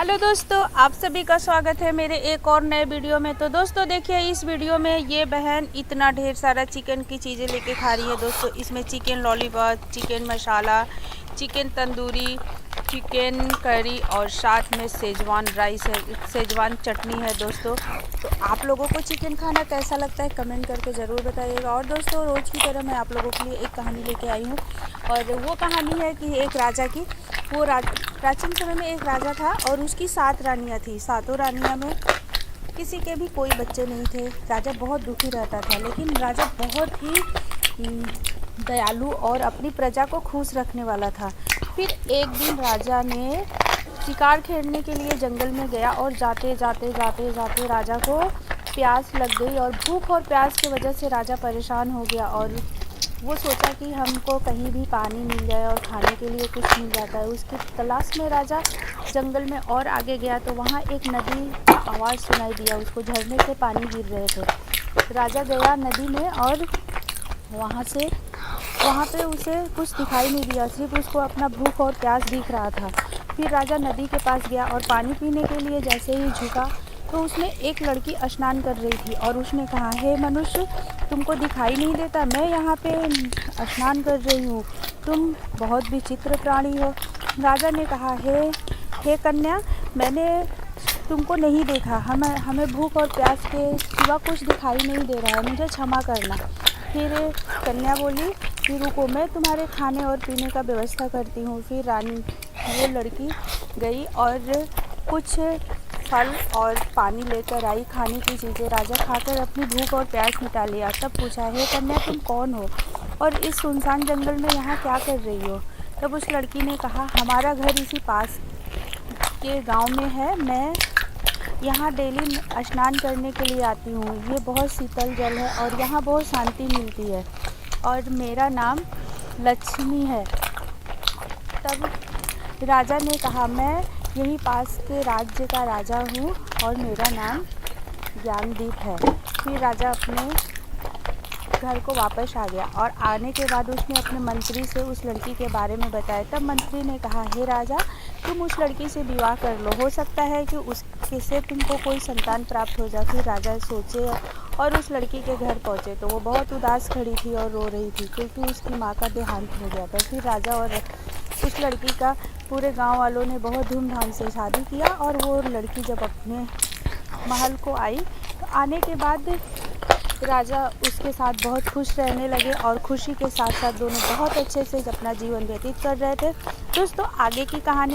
Hello दोस्तों, आप सभी का स्वागत है मेरे एक और नए वीडियो में। तो दोस्तों देखिए, इस वीडियो में ये बहन इतना ढेर सारा चिकन की चीज़ें लेके खा रही है। दोस्तों इसमें चिकन लॉलीपॉप, चिकन मसाला, चिकन तंदूरी, चिकन करी और साथ में सेजवान राइस है, सेजवान चटनी है। दोस्तों तो आप लोगों को चिकन खाना कैसा लगता है कमेंट करके ज़रूर बताइएगा। और दोस्तों रोज़ की तरह मैं आप लोगों के लिए एक कहानी लेके आई हूँ, और वो कहानी है कि एक राजा की। वो प्राचीन समय में एक राजा था और उसकी 7 रानियाँ थी। सातों रानियाँ में किसी के भी कोई बच्चे नहीं थे। राजा बहुत दुखी रहता था, लेकिन राजा बहुत ही दयालु और अपनी प्रजा को खुश रखने वाला था। फिर एक दिन राजा ने शिकार खेलने के लिए जंगल में गया, और जाते जाते राजा को प्यास लग गई, और भूख और प्यास की वजह से राजा परेशान हो गया। और वो सोचा कि हमको कहीं भी पानी मिल जाए और खाने के लिए कुछ मिल जाता है। उसकी तलाश में राजा जंगल में और आगे गया तो वहाँ एक नदी का आवाज़ सुनाई दिया। उसको झरने से पानी गिर रहे थे। राजा गया नदी में, और वहाँ पे उसे कुछ दिखाई नहीं दिया, सिर्फ उसको अपना भूख और प्यास दिख रहा था। फिर राजा नदी के पास गया और पानी पीने के लिए जैसे ही झुका तो उसमें एक लड़की स्नान कर रही थी, और उसने कहा, हे मनुष्य, तुमको दिखाई नहीं देता? मैं यहाँ पे स्नान कर रही हूँ, तुम बहुत विचित्र प्राणी हो। राजा ने कहा, हे कन्या, मैंने तुमको नहीं देखा, हमें भूख और प्यास के सिवा कुछ दिखाई नहीं दे रहा है, मुझे क्षमा करना। फिर कन्या बोली कि रुको, मैं तुम्हारे खाने और पीने का व्यवस्था करती हूँ। फिर वो लड़की गई और कुछ फल और पानी लेकर आई, खाने की चीज़ें। राजा खाकर अपनी भूख और प्यास मिटा लिया। तब पूछा, हे कन्या, तुम कौन हो और इस सुनसान जंगल में यहाँ क्या कर रही हो? तब उस लड़की ने कहा, हमारा घर इसी पास के गांव में है, मैं यहाँ डेली स्नान करने के लिए आती हूँ। ये बहुत शीतल जल है और यहाँ बहुत शांति मिलती है, और मेरा नाम लक्ष्मी है। तब राजा ने कहा, मैं यहीं पास के राज्य का राजा हूँ और मेरा नाम ज्ञानदीप है। फिर राजा अपने घर को वापस आ गया, और आने के बाद उसने अपने मंत्री से उस लड़की के बारे में बताया। तब मंत्री ने कहा, हे राजा, तुम उस लड़की से विवाह कर लो, हो सकता है कि उसके से तुमको कोई संतान प्राप्त हो जाए। फिर राजा सोचे और उस लड़की के घर पहुँचे तो वो बहुत उदास खड़ी थी और रो रही थी, क्योंकि उसकी माँ का देहांत हो गया था। फिर राजा और उस लड़की का पूरे गांव वालों ने बहुत धूमधाम से शादी किया, और वो लड़की जब अपने महल को आई तो आने के बाद राजा उसके साथ बहुत खुश रहने लगे, और खुशी के साथ साथ दोनों बहुत अच्छे से अपना जीवन व्यतीत कर रहे थे। दोस्तों आगे की कहानी